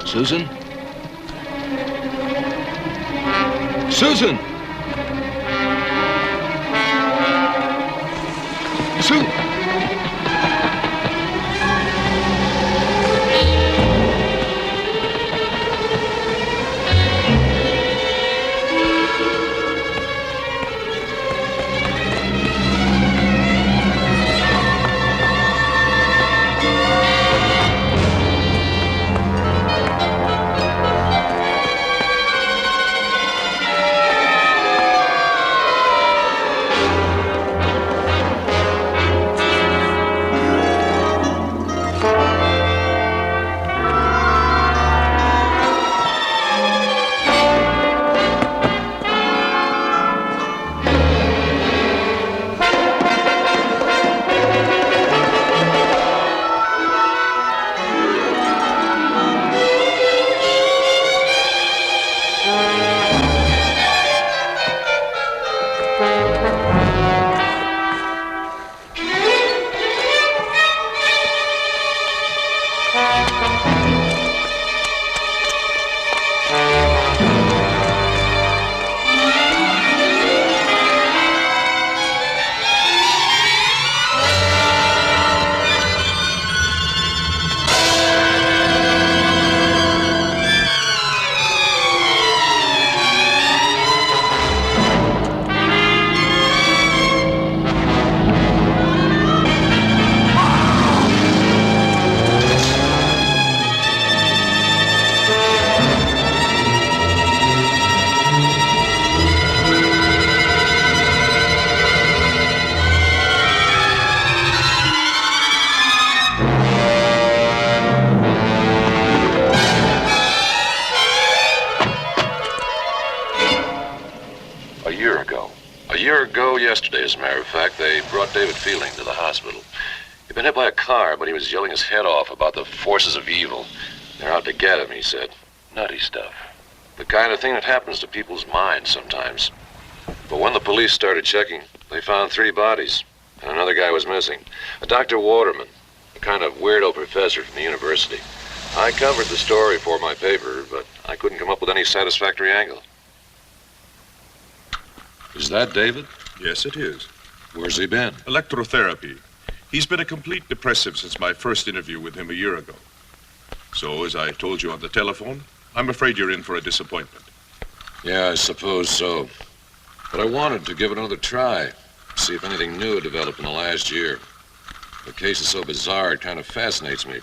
Susan? Susan! Sue! Yesterday, as a matter of fact, they brought David Fielding to the hospital. He'd been hit by a car, but he was yelling his head off about the forces of evil. They're out to get him, he said. Nutty stuff. The kind of thing that happens to people's minds sometimes. But when the police started checking, they found 3 bodies, and another guy was missing. A Dr. Waterman, a kind of weirdo professor from the university. I covered the story for my paper, but I couldn't come up with any satisfactory angle. Is that David? Yes, it is. Where's he been? Electrotherapy. He's been a complete depressive since my first interview with him a year ago. So, as I told you on the telephone, I'm afraid you're in for a disappointment. Yeah, I suppose so. But I wanted to give it another try, see if anything new had developed in the last year. The case is so bizarre, it kind of fascinates me.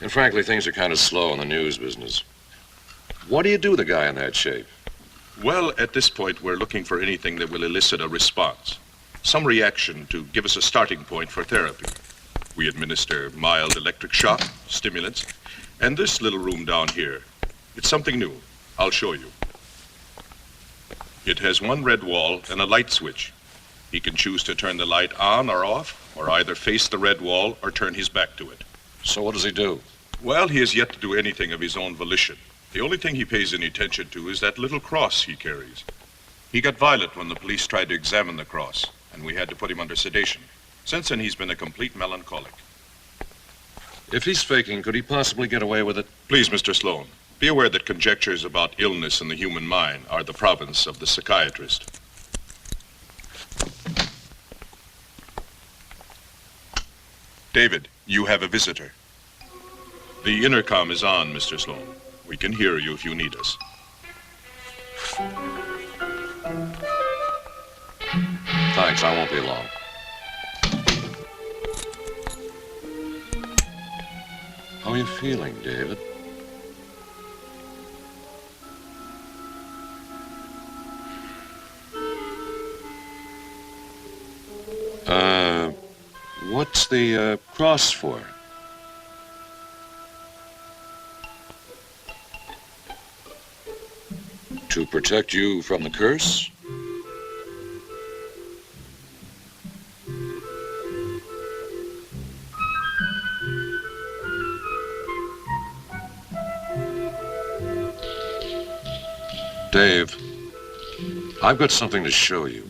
And frankly, things are kind of slow in the news business. What do you do with a guy in that shape? Well, at this point, we're looking for anything that will elicit a response. Some reaction to give us a starting point for therapy. We administer mild electric shock, stimulants, and this little room down here. It's something new. I'll show you. It has one red wall and a light switch. He can choose to turn the light on or off, or either face the red wall or turn his back to it. So what does he do? Well, he has yet to do anything of his own volition. The only thing he pays any attention to is that little cross he carries. He got violent when the police tried to examine the cross, and we had to put him under sedation. Since then, he's been a complete melancholic. If he's faking, could he possibly get away with it? Please, Mr. Sloan, be aware that conjectures about illness in the human mind are the province of the psychiatrist. David, you have a visitor. The intercom is on, Mr. Sloan. We can hear you if you need us. Thanks, I won't be long. How are you feeling, David? What's the cross for? To protect you from the curse? Dave, I've got something to show you.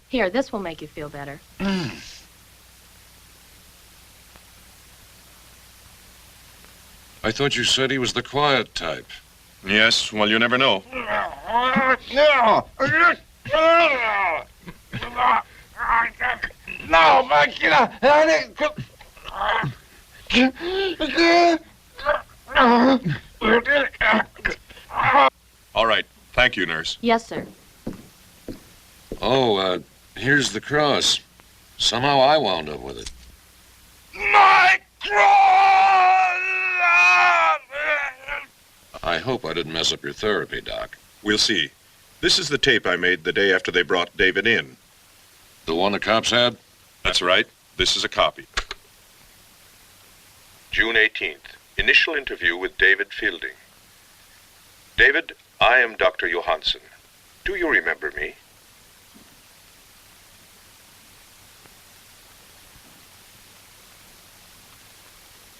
Here, this will make you feel better. I thought you said he was the quiet type. Yes, well, you never know. All right. Thank you, nurse. Yes, sir. Oh, here's the cross. Somehow I wound up with it. My cross! I hope I didn't mess up your therapy, Doc. We'll see. This is the tape I made the day after they brought David in. The one the cops had? That's right. This is a copy. June 18th. Initial interview with David Fielding. David, I am Dr. Johansson. Do you remember me?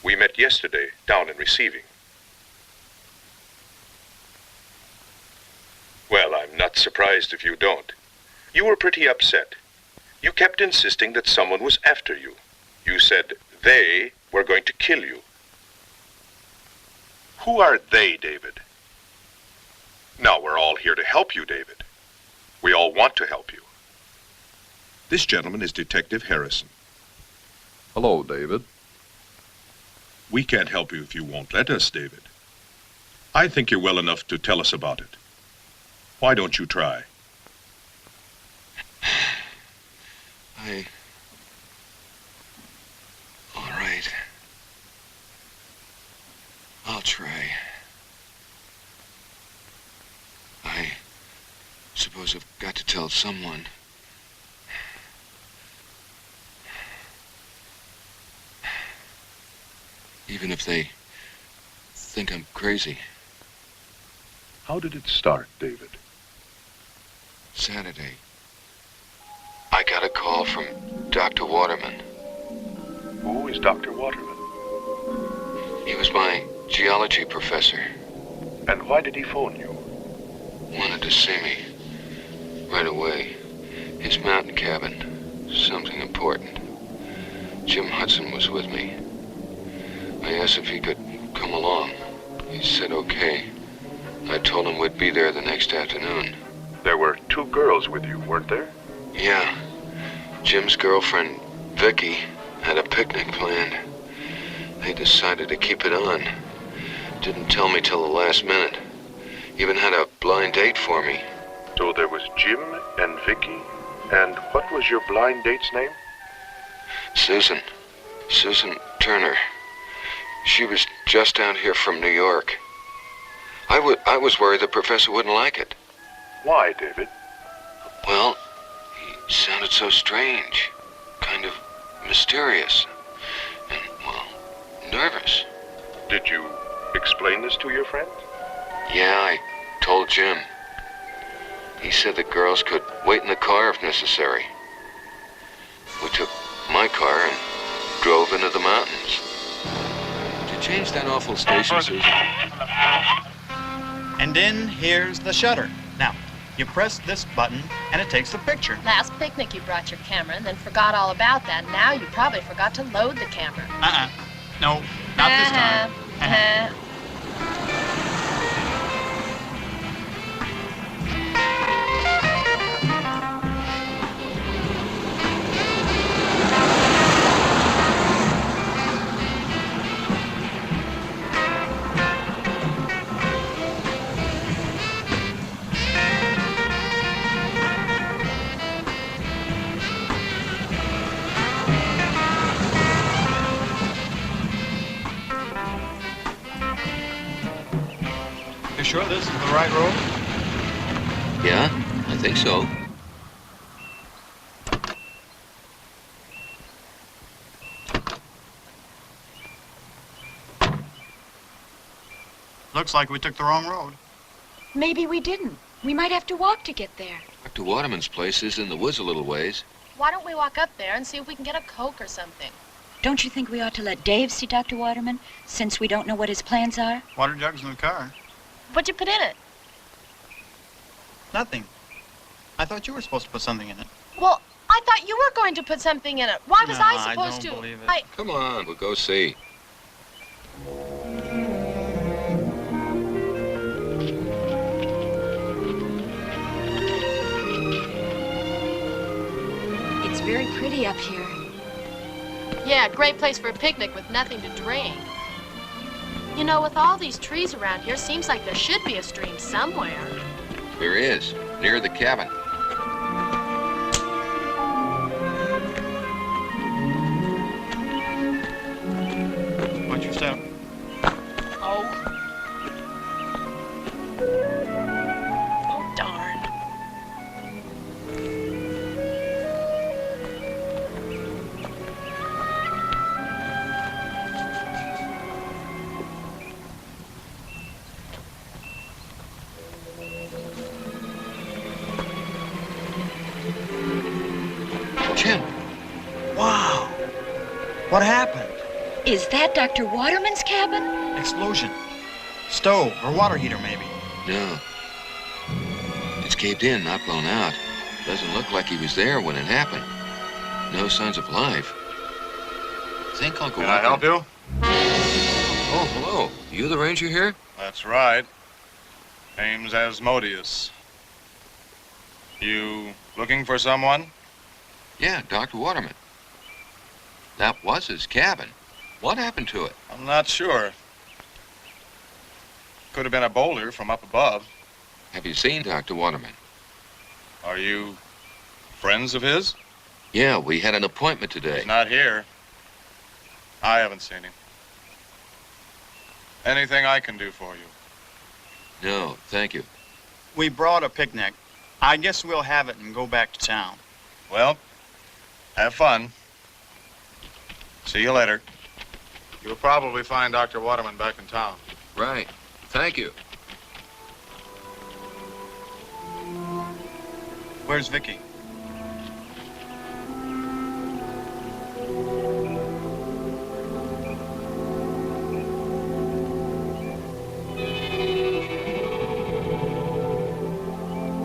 We met yesterday down in receiving. Well, I'm not surprised if you don't. You were pretty upset. You kept insisting that someone was after you. You said they were going to kill you. Who are they, David? Now, we're all here to help you, David. We all want to help you. This gentleman is Detective Harrison. Hello, David. We can't help you if you won't let us, David. I think you're well enough to tell us about it. Why don't you try? All right. I'll try. I suppose I've got to tell someone. Even if they think I'm crazy. How did it start, David? Saturday. I got a call from Dr. Waterman. Who is Dr. Waterman? He was my geology professor. And why did he phone you? Wanted to see me. Right away. His mountain cabin. Something important. Jim Hudson was with me. I asked if he could come along. He said okay. I told him we'd be there the next afternoon. There were 2 girls with you, weren't there? Yeah. Jim's girlfriend, Vicky, had a picnic planned. They decided to keep it on. Didn't tell me till the last minute. Even had a blind date for me. So there was Jim and Vicky, and what was your blind date's name? Susan Turner. She was just out here from New York. I was worried the professor wouldn't like it. Why, David? Well, he sounded so strange. Kind of mysterious. And, well, nervous. Did you explain this to your friend? Yeah, I told Jim. He said the girls could wait in the car if necessary. We took my car and drove into the mountains. Did you change that awful station, Susan? And then here's the shutter. Now, you press this button and it takes the picture. Last picnic you brought your camera and then forgot all about that. Now you probably forgot to load the camera. No, not this time. You sure this is the right road? Yeah, I think so. Looks like we took the wrong road. Maybe we didn't. We might have to walk to get there. Dr. Waterman's place is in the woods a little ways. Why don't we walk up there and see if we can get a Coke or something? Don't you think we ought to let Dave see Dr. Waterman, since we don't know what his plans are? Water jug's in the car. What'd you put in it? Nothing. I thought you were supposed to put something in it. Well, I thought you were going to put something in it. Why was I supposed I don't to? believe it. Come on, we'll go see. It's very pretty up here. Yeah, great place for a picnic with nothing to drink. You know, with all these trees around here, seems like there should be a stream somewhere. There is, near the cabin. Watch your step. Oh. Oh, darn. Jim. Wow. What happened? Is that Dr. Waterman's cabin? Explosion. Stove or water heater, maybe. No. It's caved in, not blown out. Doesn't look like he was there when it happened. No signs of life. Think I'll go Can I help you? Oh, hello. You the ranger here? That's right. Name's Asmodeus. You looking for someone? Yeah, Dr. Waterman. That was his cabin. What happened to it? I'm not sure. Could have been a boulder from up above. Have you seen Dr. Waterman? Are you friends of his? Yeah, we had an appointment today. He's not here. I haven't seen him. Anything I can do for you? No, thank you. We brought a picnic. I guess we'll have it and go back to town. Well, have fun. See you later. You'll probably find Dr. Waterman back in town. Right. Thank you. Where's Vicky?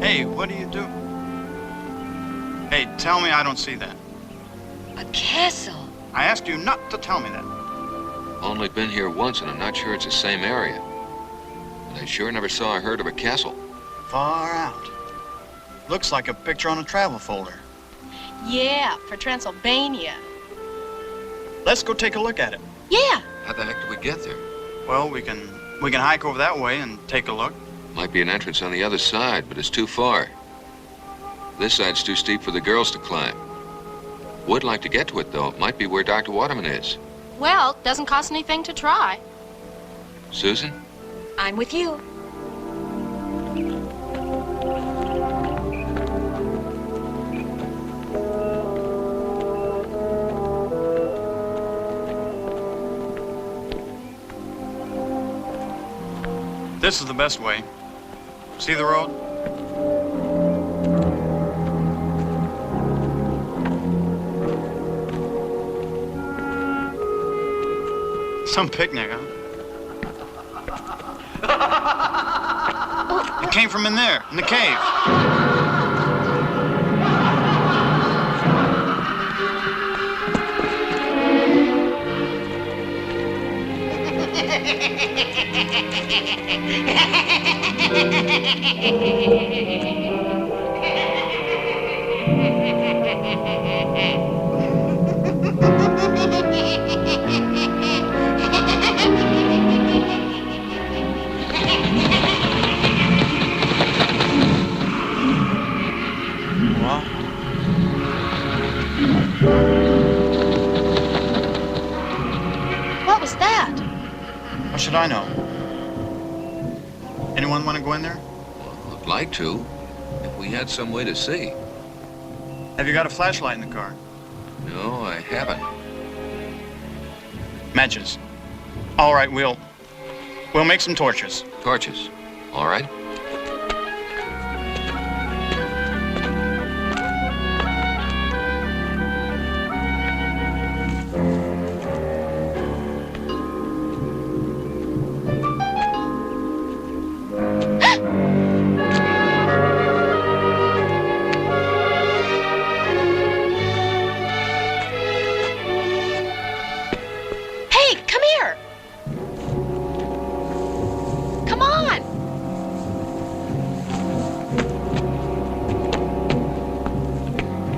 Hey, what do you do? Hey, tell me I don't see that. A castle. I asked you not to tell me that. Only been here once, and I'm not sure it's the same area. And I sure never saw or heard of a castle. Far out. Looks like a picture on a travel folder. Yeah, for Transylvania. Let's go take a look at it. Yeah. How the heck do we get there? Well, we can hike over that way and take a look. Might be an entrance on the other side, but it's too far. This side's too steep for the girls to climb. Would like to get to it, though. It might be where Dr. Waterman is. Well, doesn't cost anything to try. Susan? I'm with you. This is the best way. See the road? Some picnic, huh? It came from in there, in the cave. What was that? How should I know? Anyone want to go in there? I'd like to, if we had some way to see. Have you got a flashlight in the car? No, I haven't. Matches. All right, we'll make some torches. Torches. All right.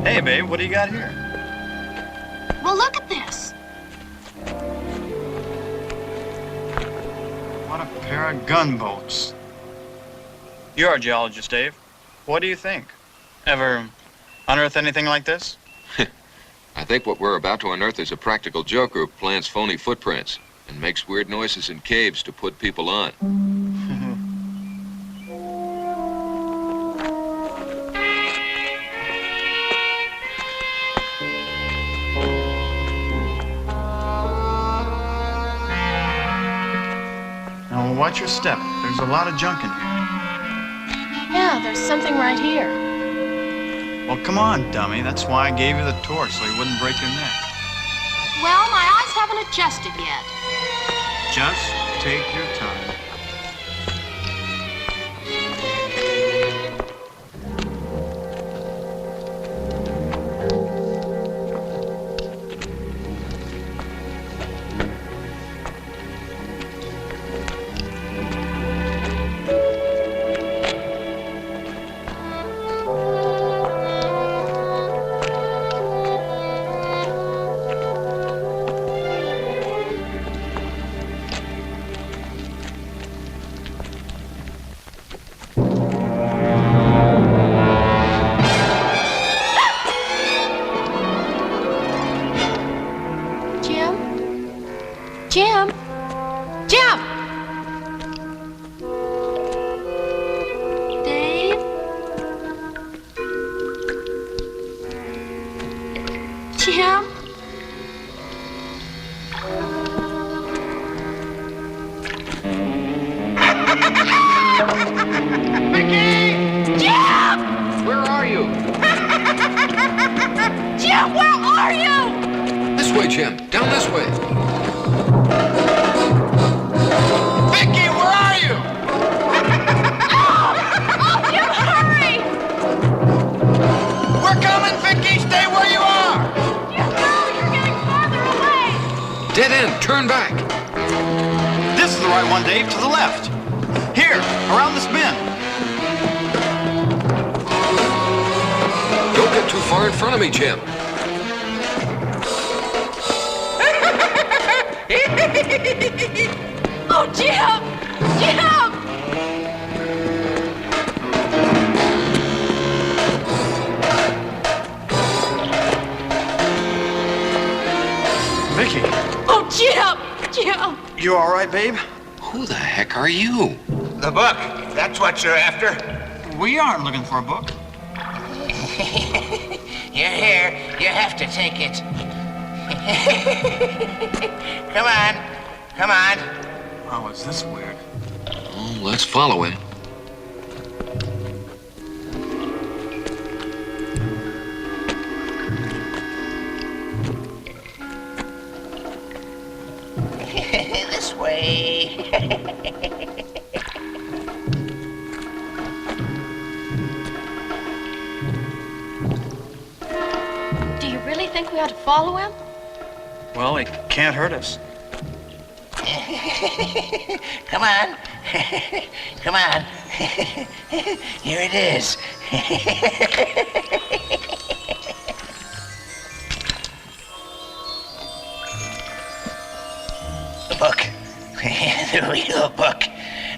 Hey, babe, what do you got here? Well, look at this. What a pair of gunboats. You're a geologist, Dave. What do you think? Ever unearth anything like this? I think what we're about to unearth is a practical joke group plants phony footprints and makes weird noises in caves to put people on. Now, watch your step. There's a lot of junk in here. Yeah, there's something right here. Well, come on, dummy. That's why I gave you the torch, so you wouldn't break your neck. Well, my eyes haven't adjusted yet. Just take your time. Jim? Jim! Dave? Jim? McGee! Jim! Where are you? way, Jim. Down this way. Vicky, where are you? Oh, Jim, hurry! We're coming, Vicky. Stay where you are. Jim, no, you're getting farther away. Dead end. Turn back. This is the right one, Dave, to the left. Here, around this bend. Don't get too far in front of me, Jim. Oh, Jim! Jim! Vicky, Oh, Jim! Jim! you all right, babe? Who the heck are you? The book. That's what you're after. We aren't looking for a book. You're here. You have to take it. Come on. Come on. Oh, is this weird? Oh, let's follow him. This way. Do you really think we ought to follow him? Well, it can't hurt us. Come on. Come on. Here it is. The book. The real book.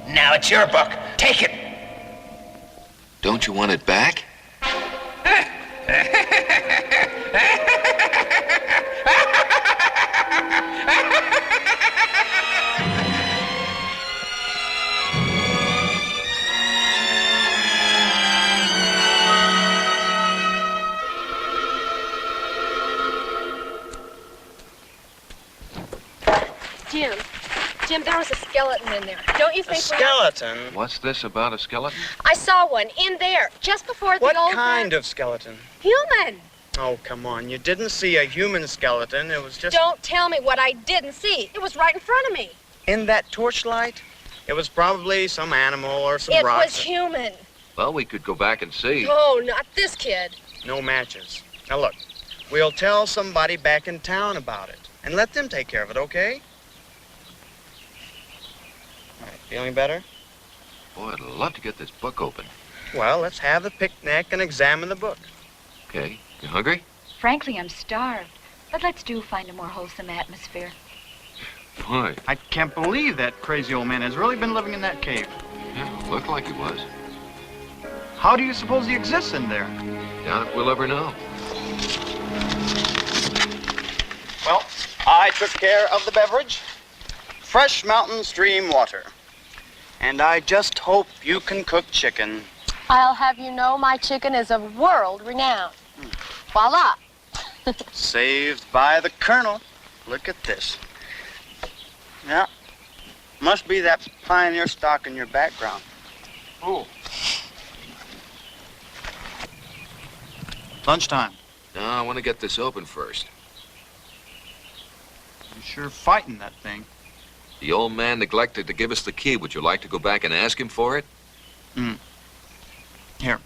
Now it's your book. Take it. Don't you want it back? Jim. Jim, there was a skeleton in there. Don't you think Skeleton? What's this about a skeleton? I saw one in there, just before the What old kind of skeleton? Human! Oh, come on. You didn't see a human skeleton. It was just... Don't tell me what I didn't see. It was right in front of me. In that torchlight? It was probably some animal or some It rocks. was human. Well, we could go back and see. Oh, not this kid. No matches. Now, look. We'll tell somebody back in town about it. And let them take care of it, okay? All right, feeling better? Boy, I'd love to get this book open. Well, let's have the picnic and examine the book. Okay. You hungry? Frankly, I'm starved. But let's do find a more wholesome atmosphere. Why? I can't believe that crazy old man has really been living in that cave. Yeah, looked like he was. How do you suppose he exists in there? Doubt if we'll ever know. Well, I took care of the beverage. Fresh mountain stream water. And I just hope you can cook chicken. I'll have you know my chicken is of world renown. Voila. Saved by the Colonel. Look at this. Yeah. Must be that pioneer stock in your background. Ooh. Lunchtime. No, I want to get this open first. You're sure fighting that thing. The old man neglected to give us the key. Would you like to go back and ask him for it? Here.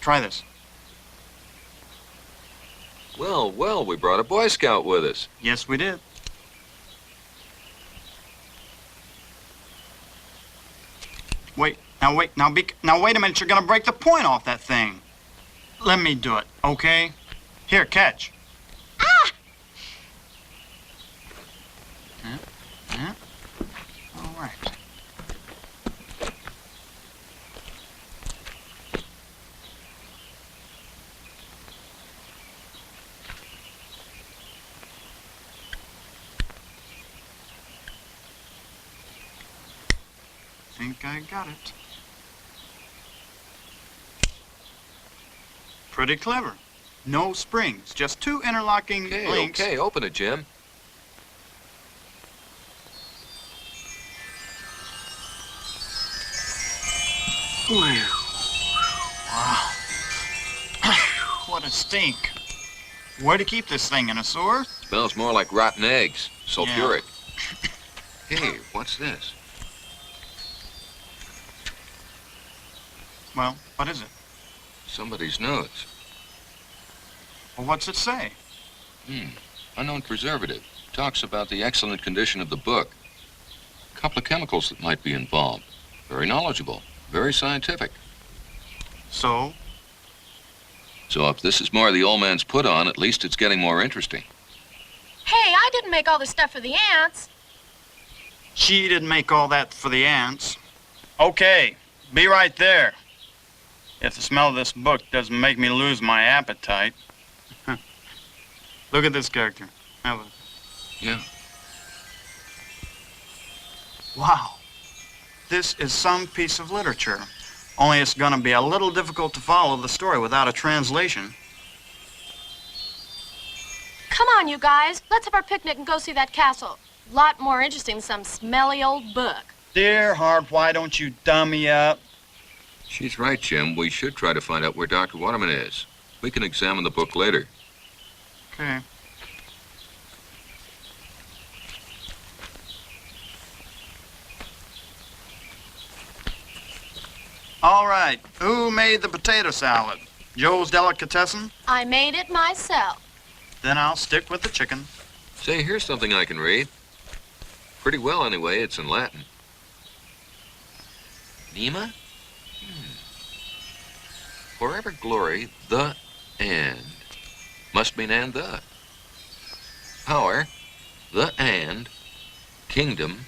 Try this. Well, well, we brought a Boy Scout with us. Yes, we did. Wait a minute. You're gonna break the point off that thing. Let me do it, okay? Here, catch. Ah! Yeah. All right. Think I got it. Pretty clever. No springs, just two interlocking links. Okay, open it, Jim. Wow. What a stink. Where to keep this thing, in a sewer? Smells more like rotten eggs. Sulfuric. Hey, what's this? Well, what is it? Somebody's notes. Well, what's it say? Unknown preservative. Talks about the excellent condition of the book. A couple of chemicals that might be involved. Very knowledgeable. Very scientific. So? So if this is more of the old man's put on, at least it's getting more interesting. Hey, I didn't make all the stuff for the ants. She didn't make all that for the ants. Okay, be right there. If the smell of this book doesn't make me lose my appetite. Look at this character. Have a... Yeah. Wow. This is some piece of literature. Only it's gonna be a little difficult to follow the story without a translation. Come on, you guys. Let's have our picnic and go see that castle. Lot more interesting than some smelly old book. Dear heart, why don't you dummy up? She's right, Jim. We should try to find out where Dr. Waterman is. We can examine the book later. Okay. All right, who made the potato salad? Joe's Delicatessen? I made it myself. Then I'll stick with the chicken. Say, here's something I can read. Pretty well, anyway. It's in Latin. Nema? Forever glory, the and. Must mean and the. Power, the and. Kingdom,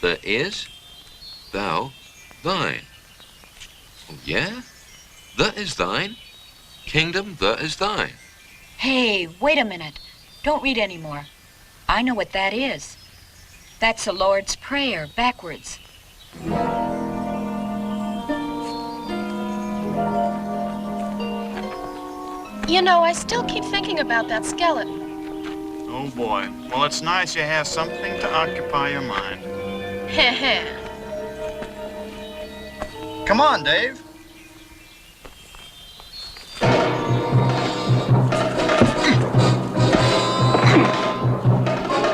the is. Thou, thine. Oh, yeah? The is thine. Kingdom, the is thine. Hey, wait a minute. Don't read anymore. I know what that is. That's the Lord's Prayer, backwards. You know, I still keep thinking about that skeleton. Oh, boy. Well, it's nice you have something to occupy your mind. Heh heh. Come on, Dave.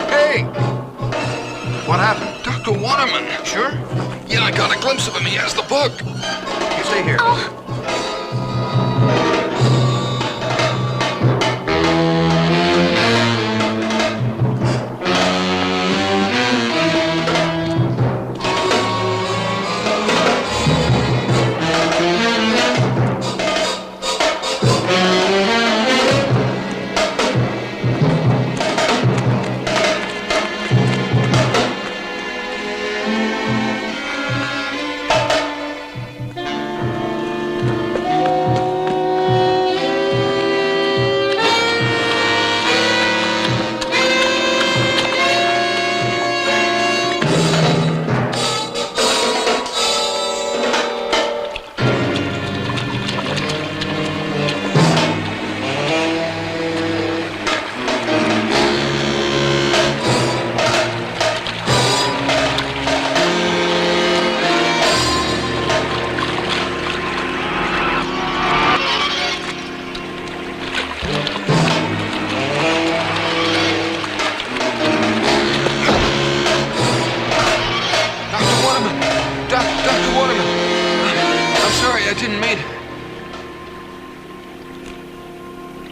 Hey! What happened? Dr. Waterman! Sure? Yeah, I got a glimpse of him. He has the book. You stay here. Oh.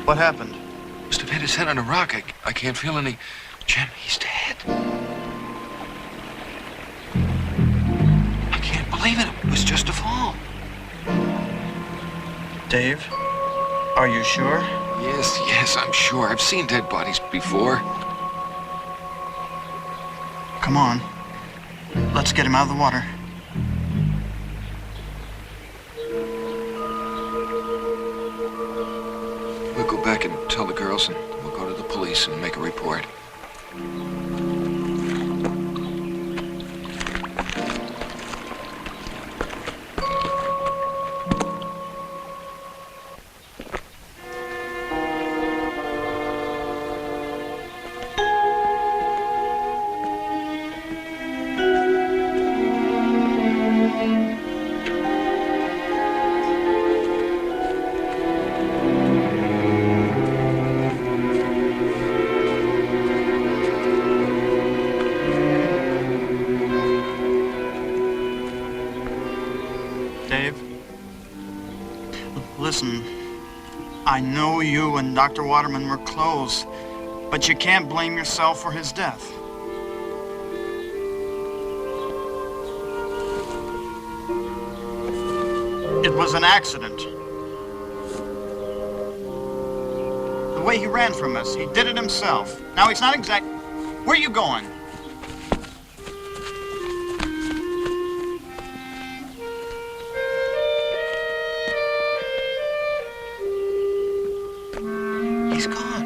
What happened? Must have hit his head on a rock. I can't feel any... Jim, he's dead. I can't believe it. It was just a fall. Dave, are you sure? Yes, I'm sure. I've seen dead bodies before. Come on. Let's get him out of the water. We'll go back and tell the girls, and we'll go to the police and make a report. Listen, I know you and Dr. Waterman were close, but you can't blame yourself for his death. It was an accident. The way he ran from us, he did it himself. Now, he's not exact... Where are you going? He's gone.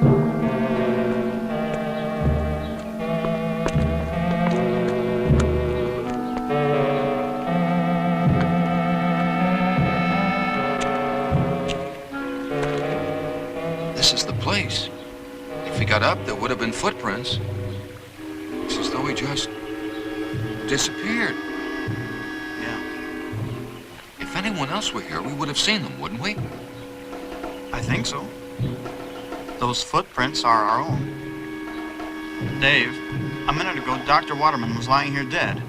This is the place. If he got up, there would have been footprints. It's as though he just disappeared. Yeah, If anyone else were here, we would have seen them, wouldn't we? I think so. Those footprints are our own. Dave, a minute ago, Dr. Waterman was lying here dead.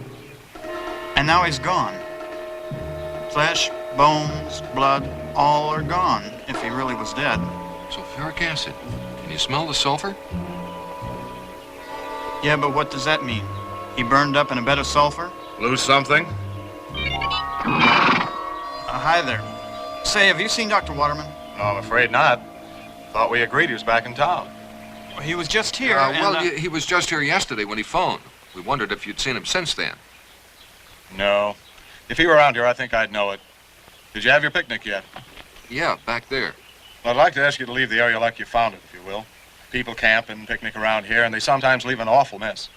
And now he's gone. Flesh, bones, blood, all are gone, if he really was dead. Sulfuric acid. Can you smell the sulfur? Yeah, but what does that mean? He burned up in a bed of sulfur? Lose something? Hi there. Say, have you seen Dr. Waterman? No, I'm afraid not. Thought we agreed he was back in town. Well, he was just here. He was just here yesterday when he phoned. We wondered if you'd seen him since then. No. If he were around here, I think I'd know it. Did you have your picnic yet? Yeah, back there. Well, I'd like to ask you to leave the area like you found it, if you will. People camp and picnic around here, and they sometimes leave an awful mess.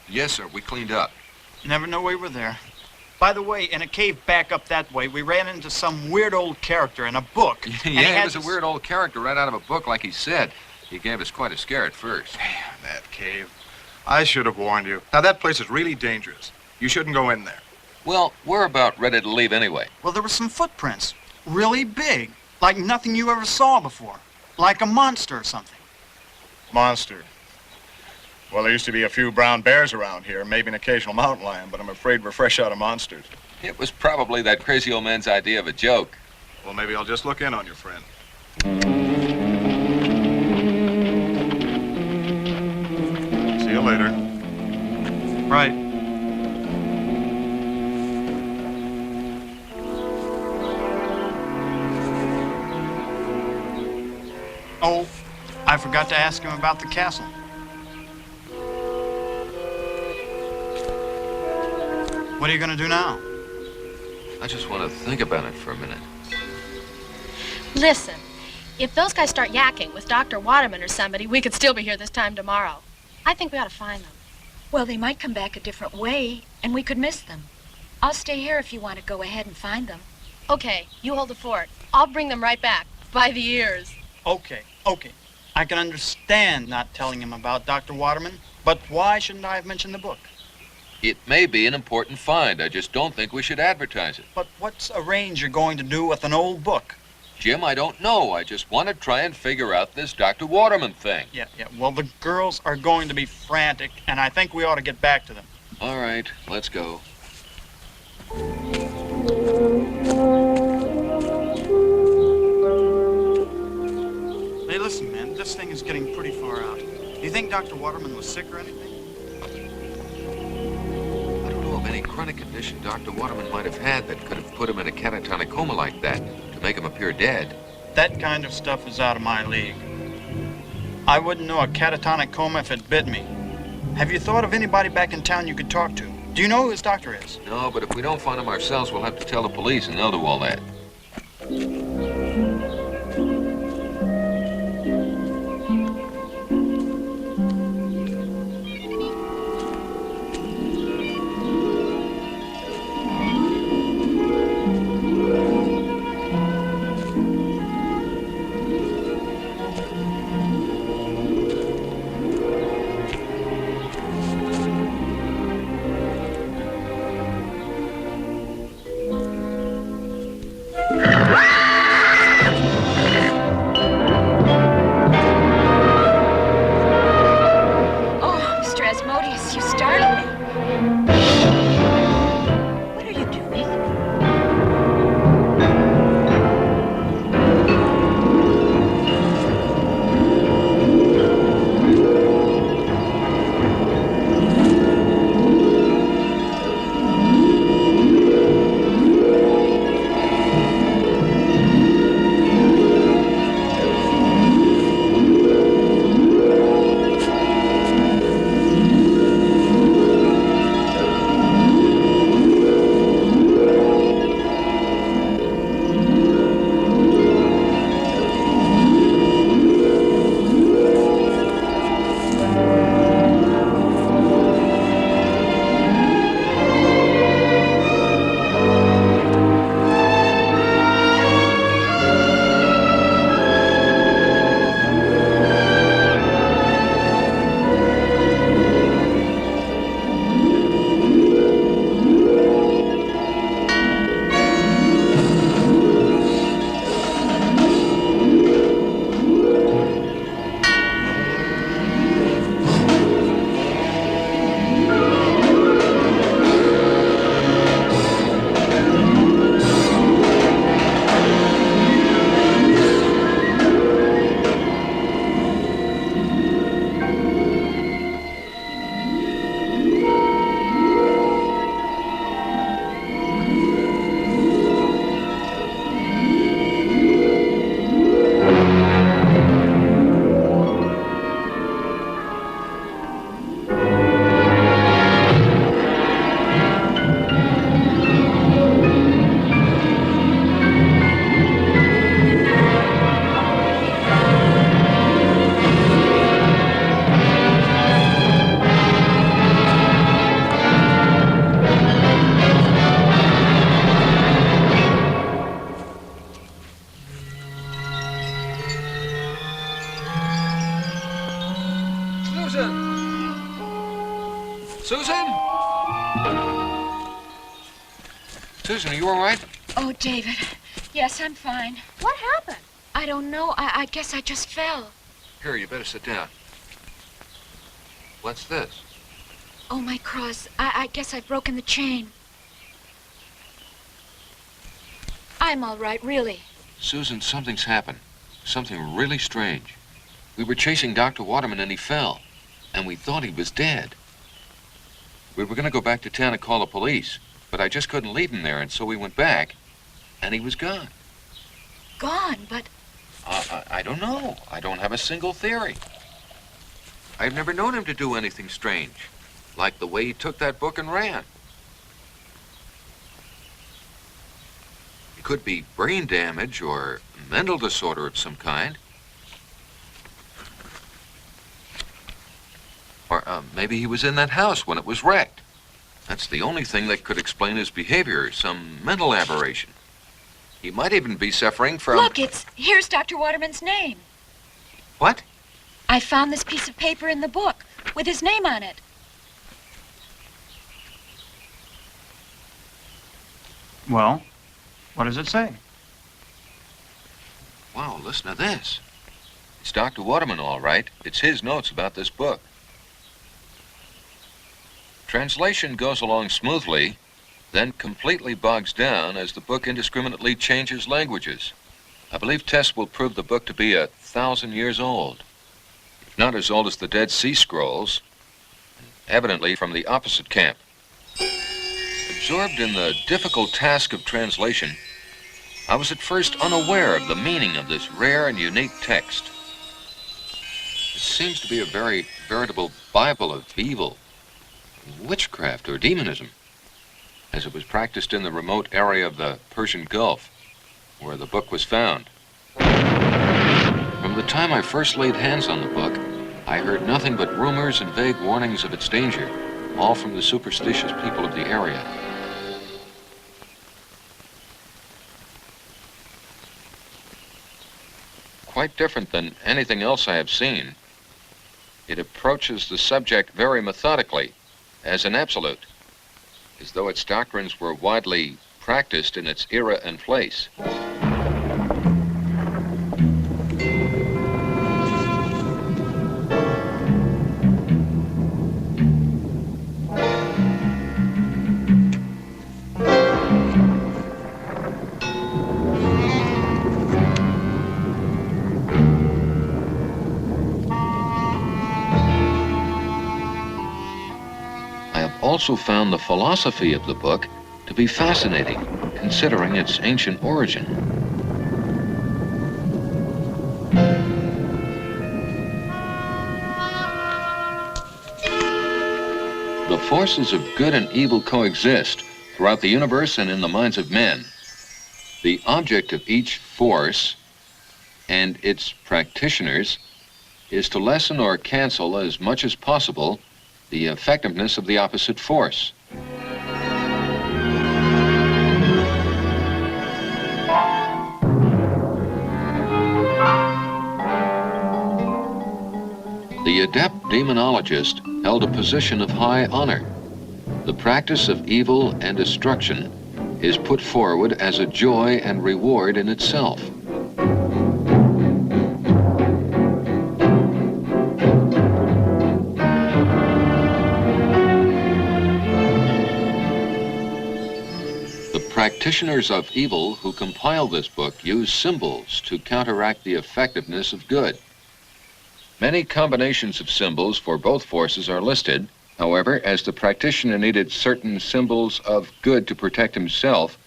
Yes, sir. We cleaned up. Never knew we were there. By the way, in a cave back up that way, we ran into some weird old character in a book. Yeah, he was a weird old character right out of a book, like he said. He gave us quite a scare at first. That cave. I should have warned you. Now, that place is really dangerous. You shouldn't go in there. Well, we're about ready to leave anyway. Well, there were some footprints. Really big. Like nothing you ever saw before. Like a monster or something. Monster. Well, there used to be a few brown bears around here, maybe an occasional mountain lion, but I'm afraid we're fresh out of monsters. It was probably that crazy old man's idea of a joke. Well, maybe I'll just look in on your friend. See you later. Right. Oh, I forgot to ask him about the castle. What are you going to do now? I just want to think about it for a minute. Listen, if those guys start yakking with Dr. Waterman or somebody, we could still be here this time tomorrow. I think we ought to find them. Well, they might come back a different way, and we could miss them. I'll stay here if you want to go ahead and find them. Okay, you hold the fort. I'll bring them right back, by the ears. Okay. I can understand not telling him about Dr. Waterman, but why shouldn't I have mentioned the book? It may be an important find. I just don't think we should advertise it. But what's a ranger going to do with an old book? Jim, I don't know. I just want to try and figure out this Dr. Waterman thing. Yeah. Well, the girls are going to be frantic, and I think we ought to get back to them. All right, let's go. Hey, listen, man, this thing is getting pretty far out. Do you think Dr. Waterman was sick or anything? I don't know of any chronic condition Dr. Waterman might have had that could have put him in a catatonic coma like that to make him appear dead. That kind of stuff is out of my league. I wouldn't know a catatonic coma if it bit me. Have you thought of anybody back in town you could talk to? Do you know who his doctor is? No, but if we don't find him ourselves, we'll have to tell the police, and they'll do all that. Susan, are you all right? Oh, David. Yes, I'm fine. What happened? I don't know. I guess I just fell. Here, you better sit down. What's this? Oh, my cross. I guess I've broken the chain. I'm all right, really. Susan, something's happened. Something really strange. We were chasing Dr. Waterman and he fell. And we thought he was dead. We were going to go back to town and call the police. But I just couldn't leave him there, and so we went back. And he was gone. Gone, but... I don't know. I don't have a single theory. I've never known him to do anything strange. Like the way he took that book and ran. It could be brain damage or mental disorder of some kind. Or maybe he was in that house when it was wrecked. That's the only thing that could explain his behavior, some mental aberration. He might even be suffering from... Look, here's Dr. Waterman's name. What? I found this piece of paper in the book with his name on it. Well, what does it say? Wow, listen to this. It's Dr. Waterman, all right. It's his notes about this book. Translation goes along smoothly, then completely bogs down as the book indiscriminately changes languages. I believe tests will prove the book to be 1,000 years old. If not as old as the Dead Sea Scrolls, evidently from the opposite camp. Absorbed in the difficult task of translation, I was at first unaware of the meaning of this rare and unique text. It seems to be a very veritable Bible of evil, witchcraft or demonism, as it was practiced in the remote area of the Persian Gulf, where the book was found. From the time I first laid hands on the book, I heard nothing but rumors and vague warnings of its danger, all from the superstitious people of the area. Quite different than anything else I have seen, it approaches the subject very methodically, as an absolute, as though its doctrines were widely practiced in its era and place. Also found the philosophy of the book to be fascinating, considering its ancient origin. The forces of good and evil coexist throughout the universe and in the minds of men. The object of each force and its practitioners is to lessen or cancel as much as possible the effectiveness of the opposite force. The adept demonologist held a position of high honor. The practice of evil and destruction is put forward as a joy and reward in itself. Practitioners of evil who compile this book use symbols to counteract the effectiveness of good. Many combinations of symbols for both forces are listed. However, as the practitioner needed certain symbols of good to protect himself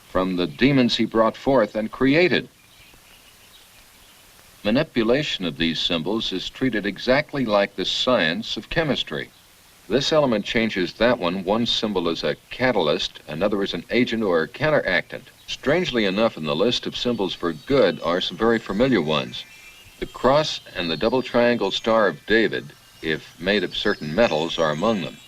from the demons he brought forth and created. Manipulation of these symbols is treated exactly like the science of chemistry. This element changes that one symbol is a catalyst, another is an agent or counteractant. Strangely enough, in the list of symbols for good are some very familiar ones. The cross and the double triangle Star of David, if made of certain metals, are among them.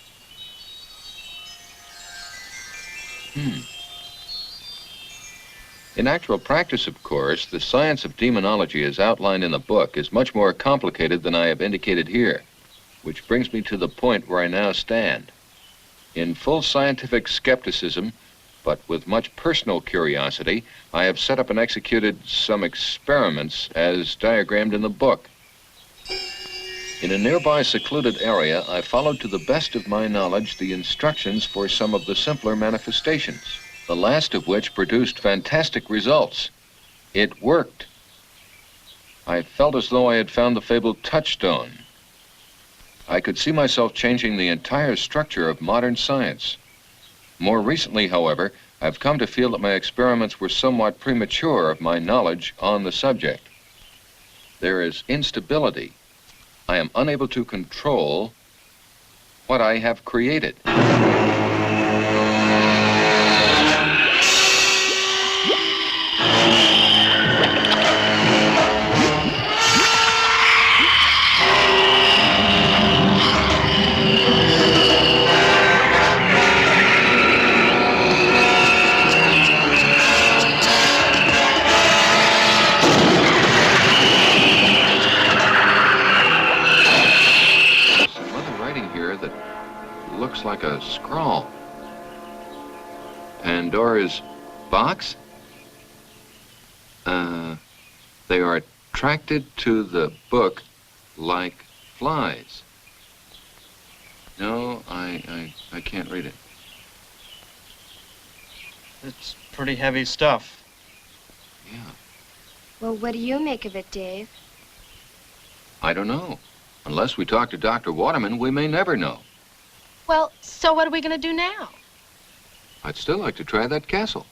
In actual practice, of course, the science of demonology as outlined in the book is much more complicated than I have indicated here. Which brings me to the point where I now stand. In full scientific skepticism, but with much personal curiosity, I have set up and executed some experiments as diagrammed in the book. In a nearby secluded area, I followed to the best of my knowledge the instructions for some of the simpler manifestations, the last of which produced fantastic results. It worked. I felt as though I had found the fabled touchstone. I could see myself changing the entire structure of modern science. More recently, however, I've come to feel that my experiments were somewhat premature of my knowledge on the subject. There is instability. I am unable to control what I have created. Looks like a scrawl. Pandora's box? They are attracted to the book like flies. No, I can't read it. It's pretty heavy stuff. Yeah. Well, what do you make of it, Dave? I don't know. Unless we talk to Dr. Waterman, we may never know. Well, so what are we going to do now? I'd still like to try that castle.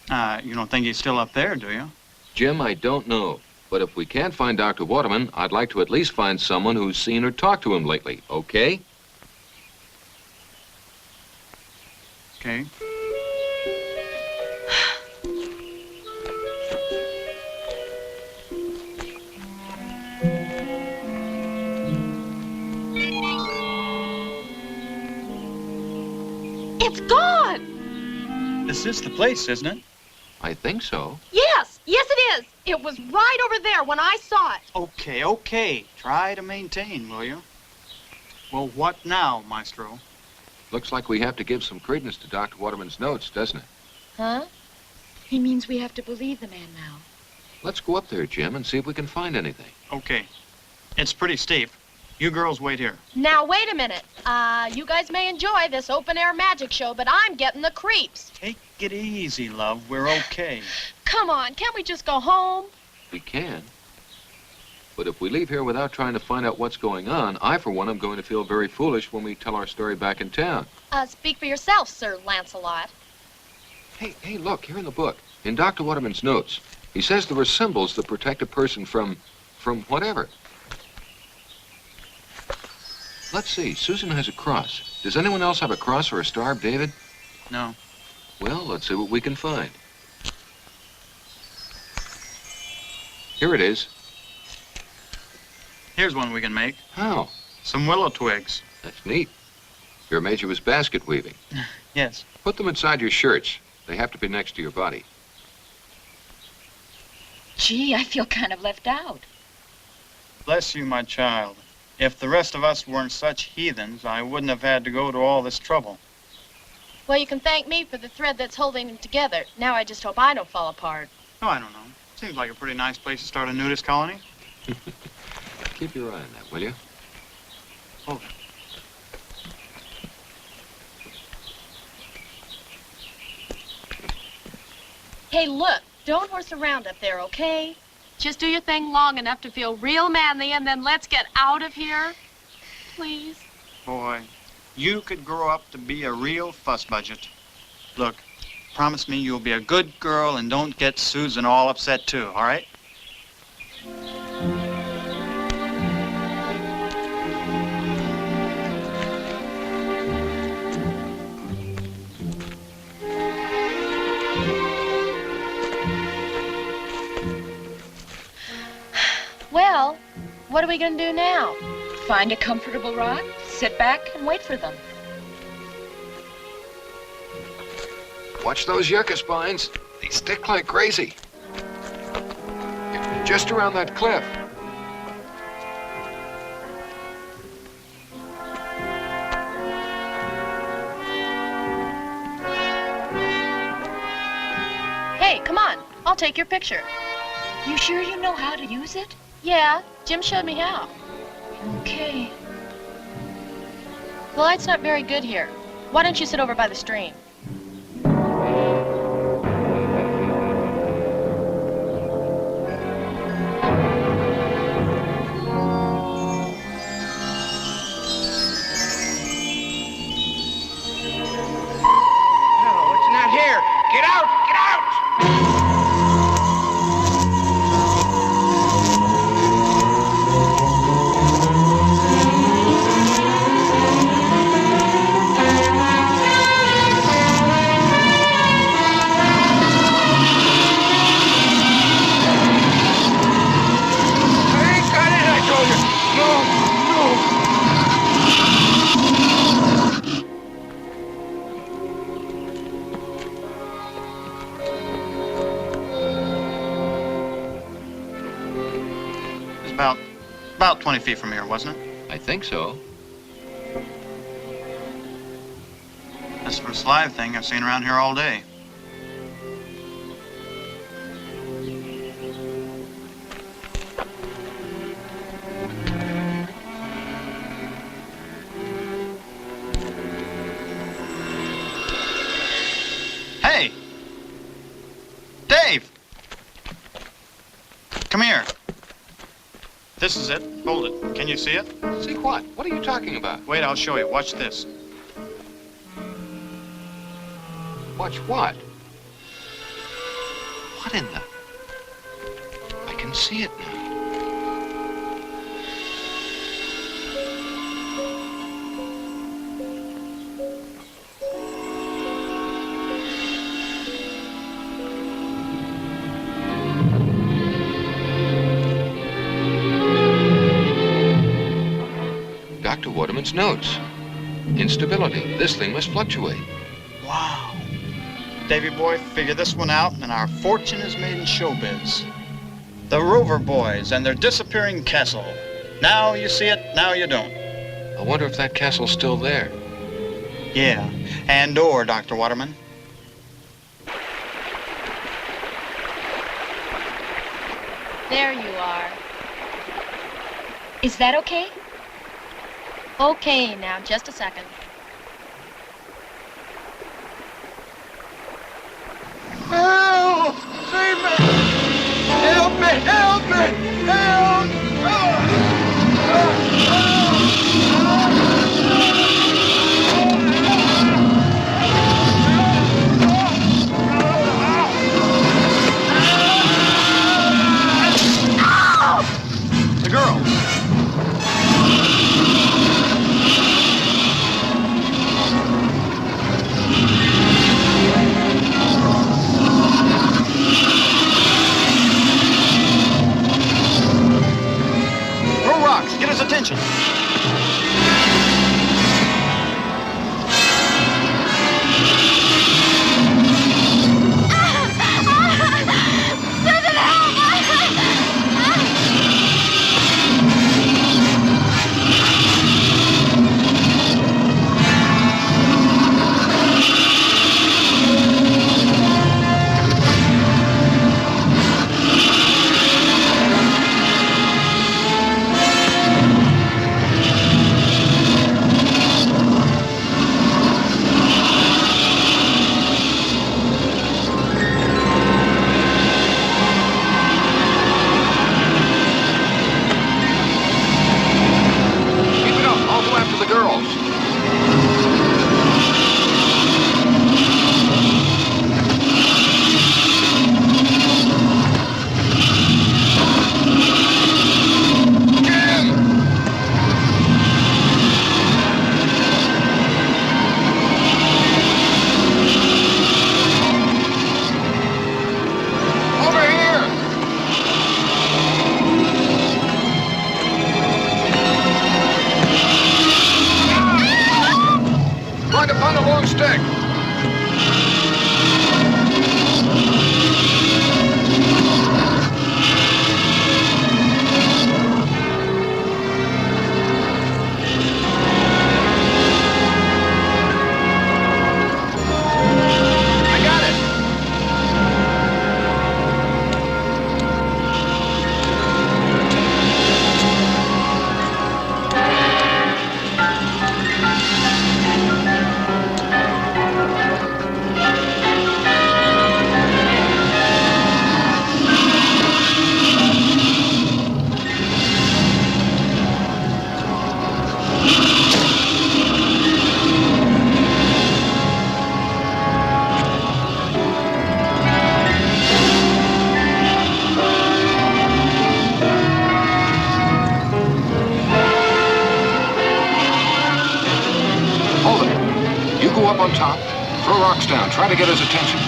You don't think he's still up there, do you? Jim, I don't know. But if we can't find Dr. Waterman, I'd like to at least find someone who's seen or talked to him lately, okay? Okay. It's gone! This is the place, isn't it? I think so. Yes, yes it is. It was right over there when I saw it. Okay. Try to maintain, will you? Well, what now, Maestro? Looks like we have to give some credence to Dr. Waterman's notes, doesn't it? Huh? He means we have to believe the man now. Let's go up there, Jim, and see if we can find anything. Okay. It's pretty steep. You girls wait here. Now, wait a minute. You guys may enjoy this open-air magic show, but I'm getting the creeps. Take it easy, love. We're okay. Come on, can't we just go home? We can. But if we leave here without trying to find out what's going on, I, for one, am going to feel very foolish when we tell our story back in town. Speak for yourself, Sir Lancelot. Hey, look, here in the book, in Dr. Waterman's notes, he says there are symbols that protect a person from whatever. Let's see, Susan has a cross. Does anyone else have a cross or a star, David? No. Well, let's see what we can find. Here it is. Here's one we can make. How? Some willow twigs. That's neat. Your major was basket weaving. Yes. Put them inside your shirts. They have to be next to your body. Gee, I feel kind of left out. Bless you, my child. If the rest of us weren't such heathens, I wouldn't have had to go to all this trouble. Well, you can thank me for the thread that's holding them together. Now I just hope I don't fall apart. Oh, I don't know. Seems like a pretty nice place to start a nudist colony. Keep your eye on that, will you? Oh. Hey, look, don't horse around up there, okay? Just do your thing long enough to feel real manly, and then let's get out of here. Please. Boy, you could grow up to be a real fuss budget. Look, promise me you'll be a good girl and don't get Susan all upset too, all right? Well, what are we going to do now? Find a comfortable rock, sit back, and wait for them. Watch those yucca spines. They stick like crazy. Just around that cliff. Hey, come on. I'll take your picture. You sure you know how to use it? Yeah, Jim showed me how. Okay. The light's not very good here. Why don't you sit over by the stream? No, it's not here. Get out! Get out! I ain't got it, I told you. No, no. It's about 20 feet from here, wasn't it? I think so. That's the first live thing I've seen around here all day. Hey! Dave! Come here. This is it. Hold it. Can you see it? See what? What are you talking about? Wait, I'll show you. Watch this. Watch what? What in the... I can see it now. Dr. Waterman's notes. Instability. This thing must fluctuate. Wow. Davy boy, figure this one out, and our fortune is made in showbiz. The Rover Boys and their disappearing castle. Now you see it, now you don't. I wonder if that castle's still there. Yeah, and/or, Dr. Waterman. There you are. Is that okay? Okay, now, just a second. Help! Save me! Help me! Help me! Help! The girl. lights down. Try to get his attention.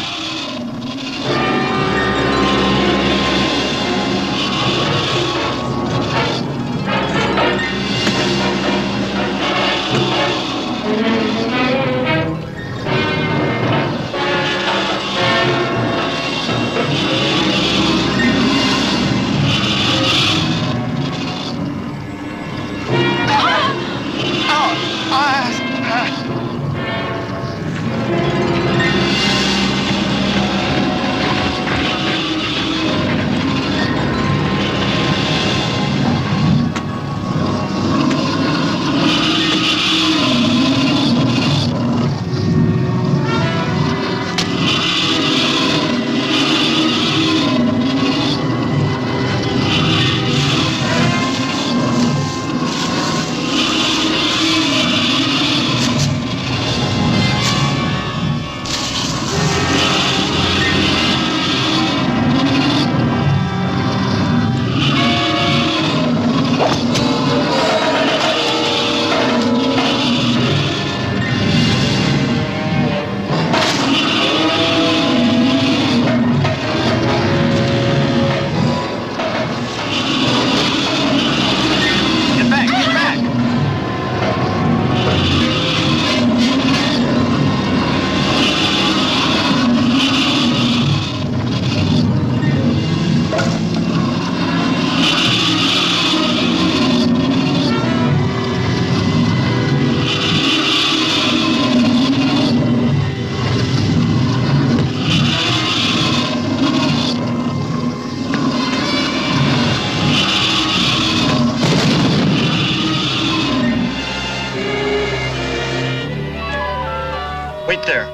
Wait there.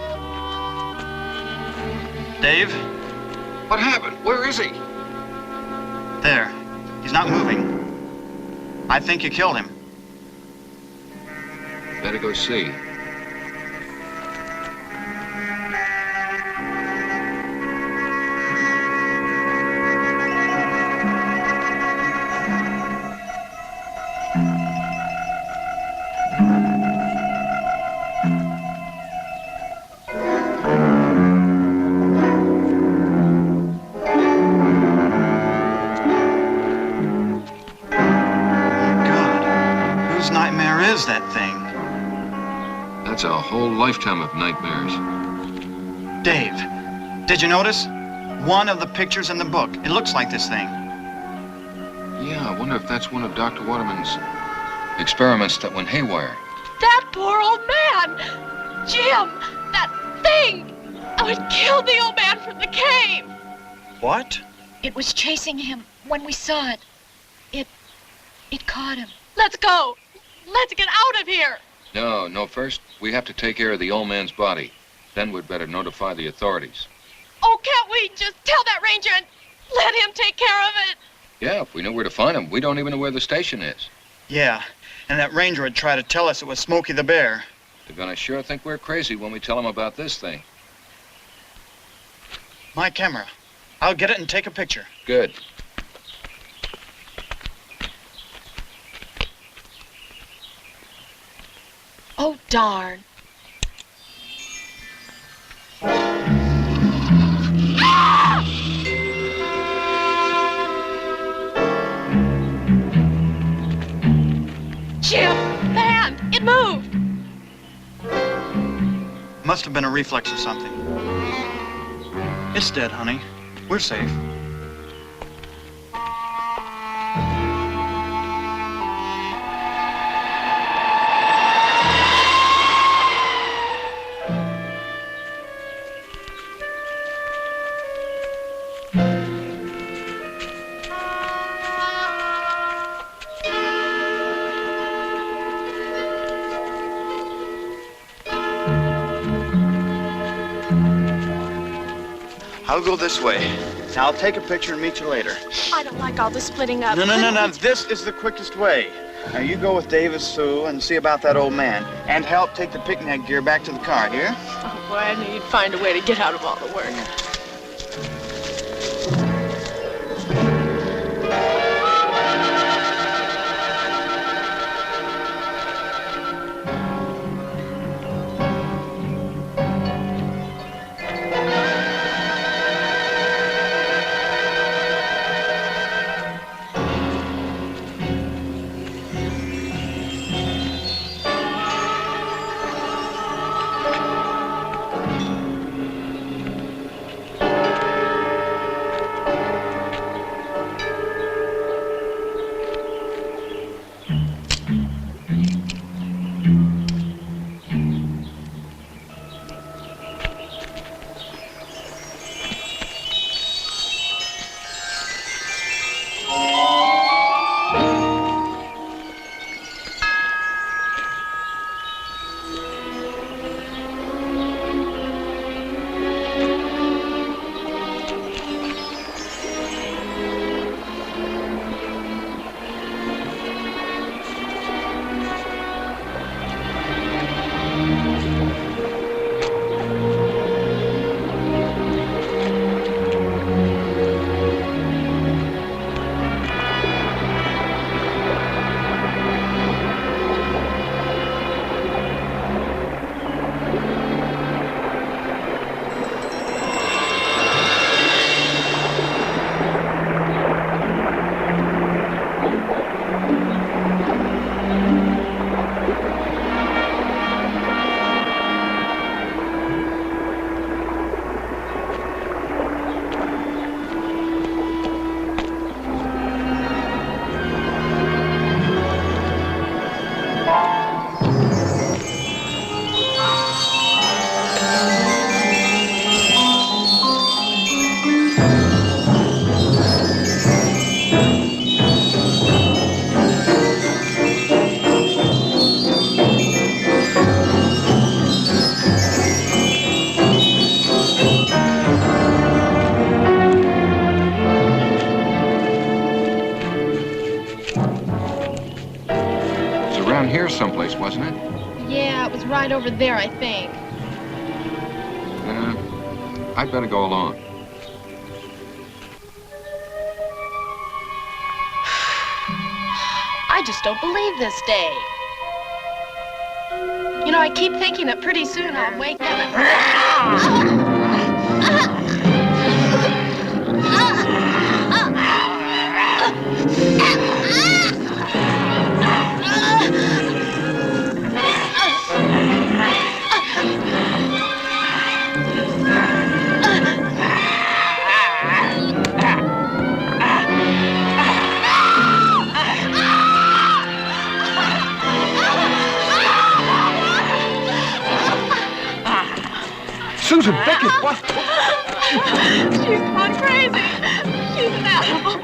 Dave? What happened? Where is he? There. He's not moving. I think you killed him. Better go see. Is that thing? That's a whole lifetime of nightmares. Dave, did you notice? One of the pictures in the book. It looks like this thing. Yeah, I wonder if that's one of Dr. Waterman's experiments that went haywire. That poor old man! Jim, that thing! Oh, it killed the old man from the cave! What? It was chasing him when we saw it. It caught him. Let's go! Let's get out of here! No, first we have to take care of the old man's body. Then we'd better notify the authorities. Oh, can't we just tell that ranger and let him take care of it? Yeah, if we knew where to find him. We don't even know where the station is. Yeah, and that ranger would try to tell us it was Smokey the Bear. They're gonna sure think we're crazy when we tell them about this thing. My camera. I'll get it and take a picture. Good. Oh, darn. Ah! Jim, the hand, it moved. Must have been a reflex or something. It's dead, honey. We're safe. I'll go this way. Now, I'll take a picture and meet you later. I don't like all the splitting up. No. This is the quickest way. Now, you go with Davis, Sue, and see about that old man. And help take the picnic gear back to the car, here? Oh, boy, I knew you'd find a way to get out of all the work. someplace, wasn't it? Yeah, it was right over there, I think. I'd better go along. I just don't believe this day. You know, I keep thinking that pretty soon I'll wake up and... Susan, Beckett, what? She's gone crazy. She's an animal.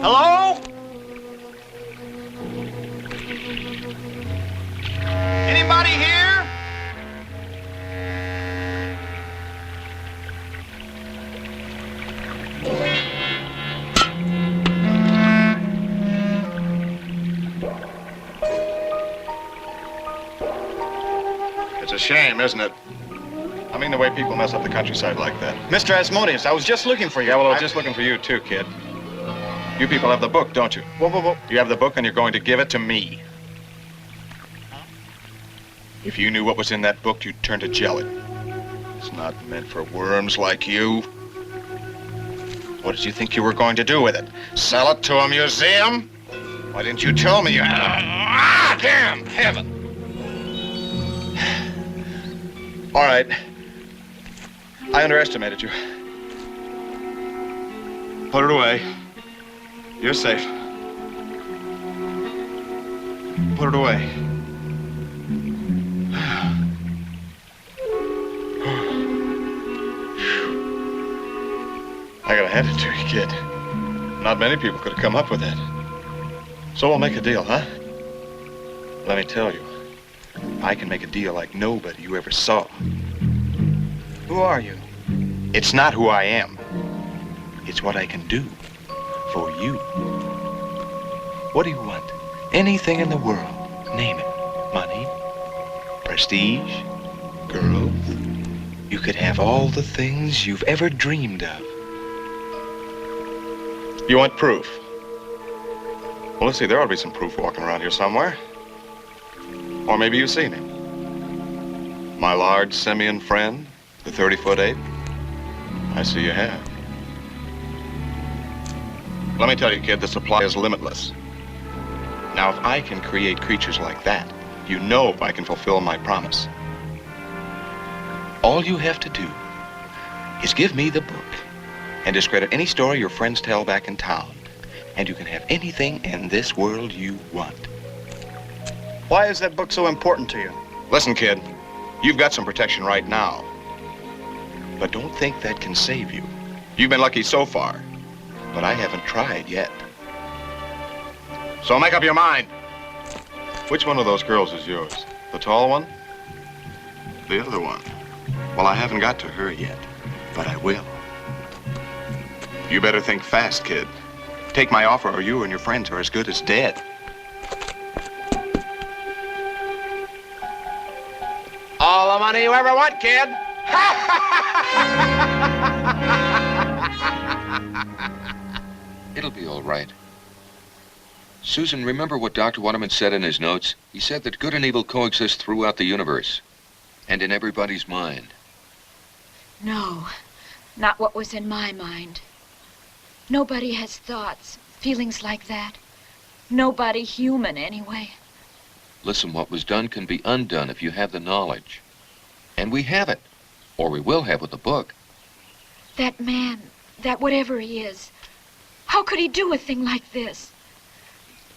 Hello? Anybody here? It's a shame, isn't it? I mean, the way people mess up the countryside like that. Mr. Asmodeus, I was just looking for you. Yeah, well, I was just looking for you, too, kid. You people have the book, don't you? Whoa. You have the book, and you're going to give it to me. If you knew what was in that book, you'd turn to jelly. It's not meant for worms like you. What did you think you were going to do with it? Sell it to a museum? Why didn't you tell me? Damn heaven! All right. I underestimated you. Put it away. You're safe. Put it away. I gotta hand it to you, kid. Not many people could have come up with that. So we'll make a deal, huh? Let me tell you, I can make a deal like nobody you ever saw. Who are you? It's not who I am. It's what I can do for you. What do you want? Anything in the world. Name it. Money, prestige, girls. You could have all the things you've ever dreamed of. You want proof? Well, let's see, there ought to be some proof walking around here somewhere. Or maybe you've seen him. My large simian friend, the 30-foot ape. I see you have. Let me tell you, kid, the supply is limitless. Now, if I can create creatures like that, you know if I can fulfill my promise. All you have to do is give me the book and discredit any story your friends tell back in town, and you can have anything in this world you want. Why is that book so important to you? Listen, kid, you've got some protection right now. But don't think that can save you. You've been lucky so far, but I haven't tried yet. So make up your mind. Which one of those girls is yours? The tall one? The other one? Well, I haven't got to her yet, but I will. You better think fast, kid. Take my offer or you and your friends are as good as dead. All the money you ever want, kid. It'll be all right. Susan, remember what Dr. Waterman said in his notes? He said that good and evil coexist throughout the universe and in everybody's mind. No, not what was in my mind. Nobody has thoughts, feelings like that. Nobody human, anyway. Listen, what was done can be undone if you have the knowledge. And we have it. Or we will have with the book. That man, that whatever he is, how could he do a thing like this?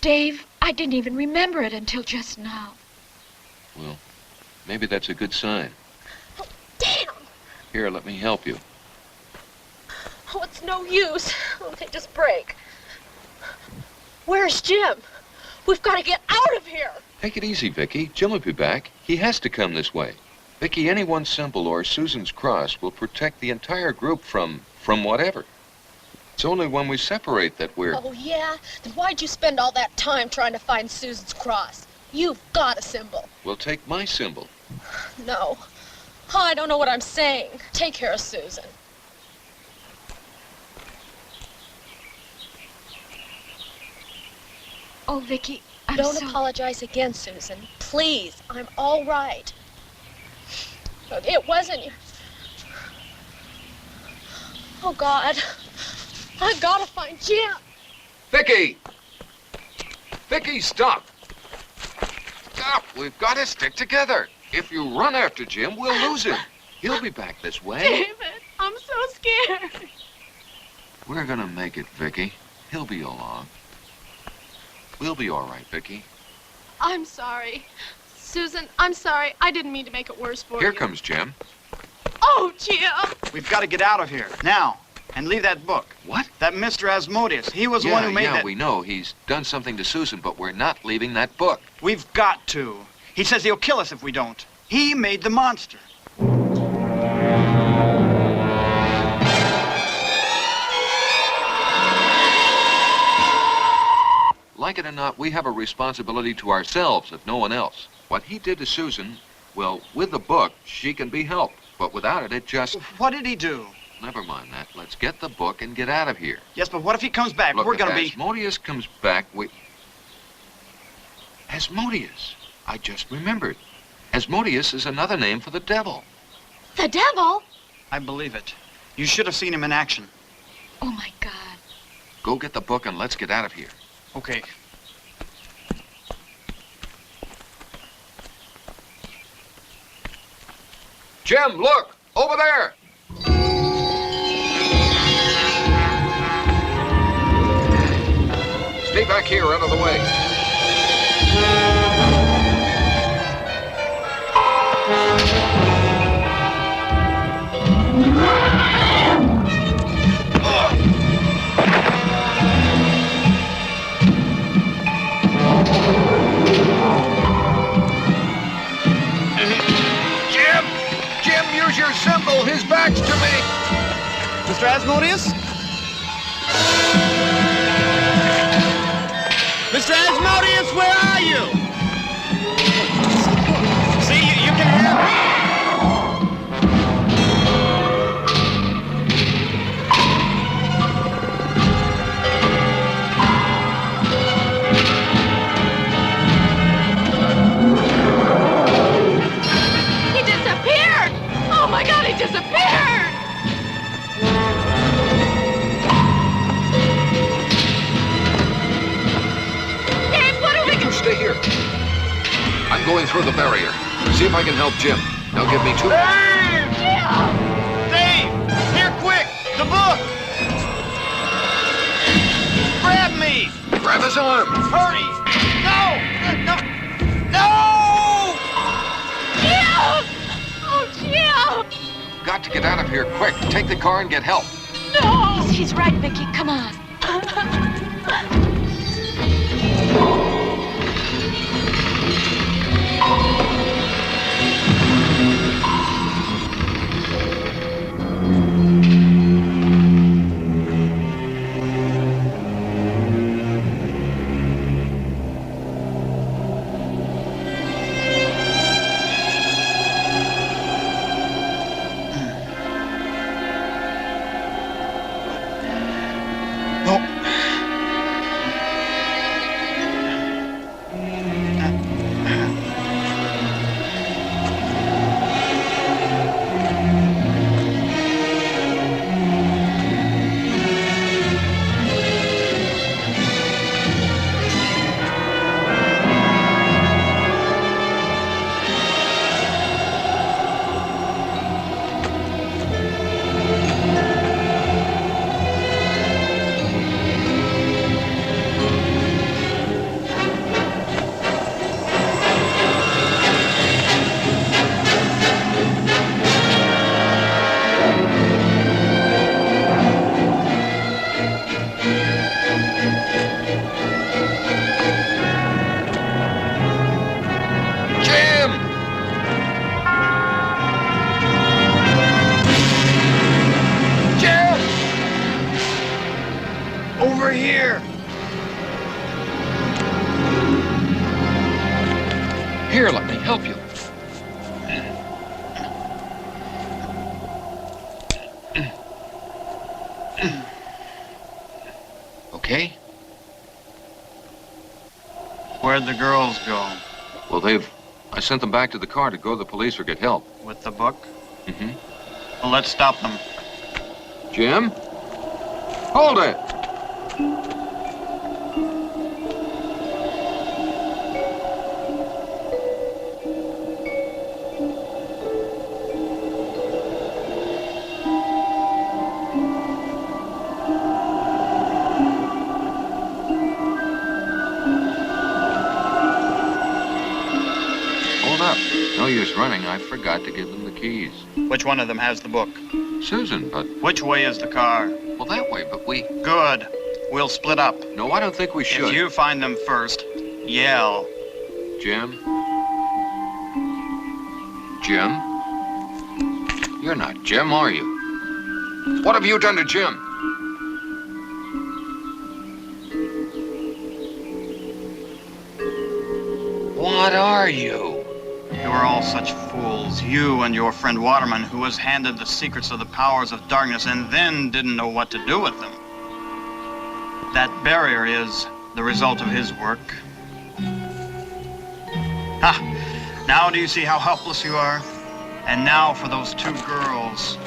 Dave, I didn't even remember it until just now. Well, maybe that's a good sign. Oh, damn! Here, let me help you. Oh, it's no use. Oh, they just break. Where's Jim? We've got to get out of here. Take it easy, Vicky. Jim will be back. He has to come this way. Vicky, any one symbol or Susan's cross will protect the entire group from whatever. It's only when we separate that we're... Oh, yeah? Then why'd you spend all that time trying to find Susan's cross? You've got a symbol. We'll take my symbol. No. Oh, I don't know what I'm saying. Take care of Susan. Oh, Vicky, I'm Don't so... apologize again, Susan. Please, I'm all right. But it wasn't your... Oh, God. I've got to find Jim. Vicky! Vicky, stop! Stop! We've got to stick together. If you run after Jim, we'll lose him. He'll be back this way. David, I'm so scared. We're gonna make it, Vicky. He'll be along. We'll be all right, Vicky. I'm sorry. Susan, I'm sorry. I didn't mean to make it worse for you. Here comes Jim. Oh, Jim! We've got to get out of here, now. And leave that book. What? That Mr. Asmodeus. He was the one who made that. Yeah, we know. He's done something to Susan, but we're not leaving that book. We've got to. He says he'll kill us if we don't. He made the monster. Like it or not, we have a responsibility to ourselves, if no one else. What he did to Susan, well, with the book, she can be helped. But without it, it just... What did he do? Never mind that. Let's get the book and get out of here. Yes, but what if he comes back? Look, We're gonna be... if Asmodeus comes back, Asmodeus. I just remembered. Asmodeus is another name for the devil. The devil? I believe it. You should have seen him in action. Oh, my God. Go get the book and let's get out of here. Okay. Jim, look! Over there! Stay back here, out of the way. Jim, use your symbol. His back's to me. Mr. Asmodeus? Mr. Asmodeus, where are you? See, you can hear me. He disappeared! Oh, my God, he disappeared! Stay here. I'm going through the barrier. See if I can help Jim. Now give me 2 minutes. Dave! Here, quick! The book! Grab me! Grab his arm. Hurry! No! No! No! Jim! Oh, Jim! Got to get out of here quick. Take the car and get help. No! She's right, Vicky. Come on. No. Where'd the girls go? Well, I sent them back to the car to go to the police or get help. With the book? Mm-hmm. Well, let's stop them. Jim? Hold it! Hold up. No use running. I forgot to give them the keys. Which one of them has the book? Susan, but... Which way is the car? Well, that way, but we... Good. We'll split up. No, I don't think we should. If you find them first, yell. Jim? Jim? You're not Jim, are you? What have you done to Jim? What are you? You are all such fools. You and your friend Waterman, who was handed the secrets of the powers of darkness and then didn't know what to do with them. That barrier is the result of his work. Ha! Now do you see how helpless you are? And now for those two girls.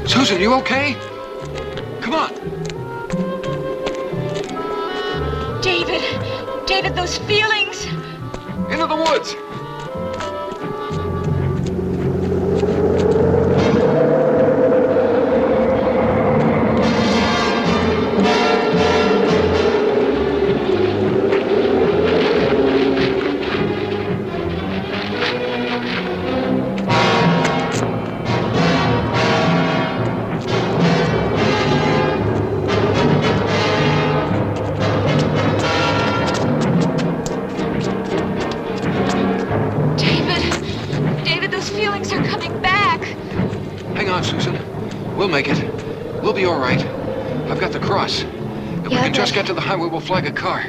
Susan, you okay? Come on. David, those feelings. Into the woods. feelings are coming back. Hang on, Susan. We'll make it. We'll be all right. I've got the cross. If we can just get to the highway, we'll flag a car.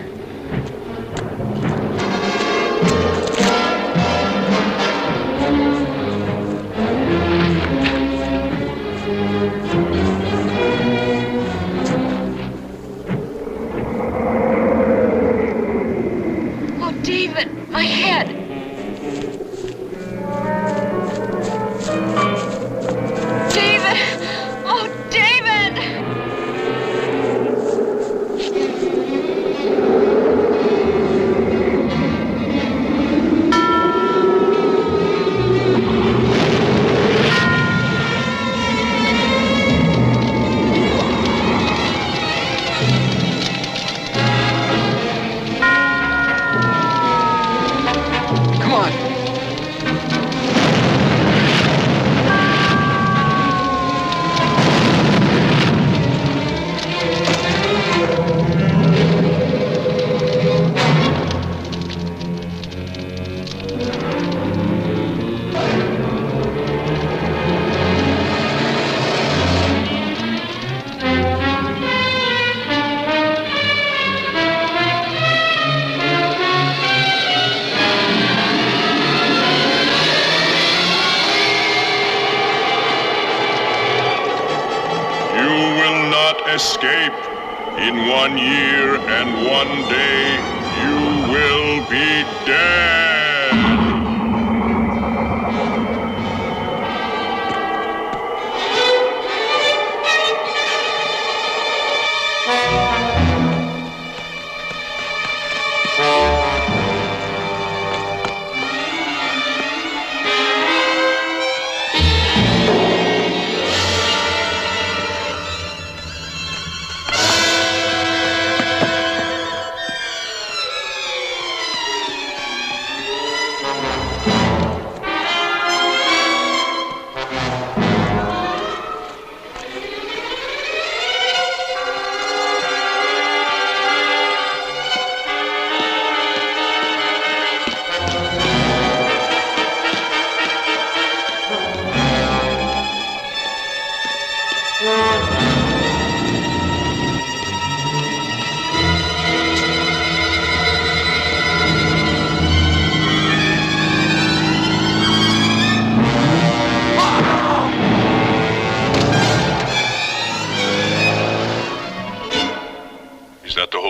Oh, David, my head. David! Oh, David! Come on. Escape. In 1 year and 1 day, you will be dead.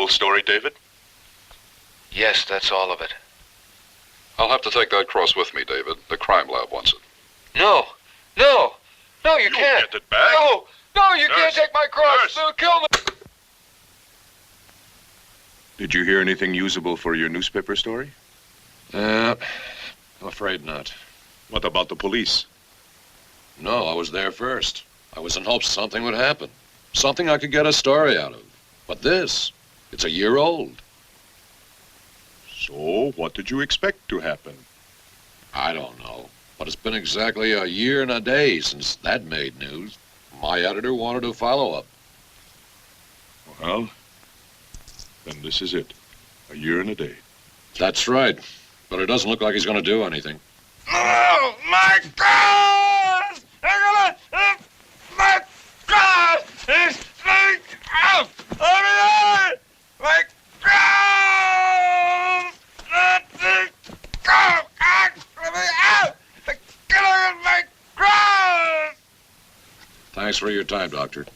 Story, David? Yes, that's all of it. I'll have to take that cross with me, David. The crime lab wants it. No! No! No, you can't! Get it back. No! No, you Nurse. can't take my cross! Nurse. They'll kill me! Did you hear anything usable for your newspaper story? I'm afraid not. What about the police? No, I was there first. I was in hopes something would happen. Something I could get a story out of. But this, it's a year old. So, what did you expect to happen? I don't know. But it's been exactly a year and a day since that made news. My editor wanted a follow-up. Well, then this is it. A year and a day. That's right. But it doesn't look like he's going to do anything. Oh, my God! My God! It's like out! My God! Let me go! Let me out! Get out of my God! Thanks for your time, Doctor.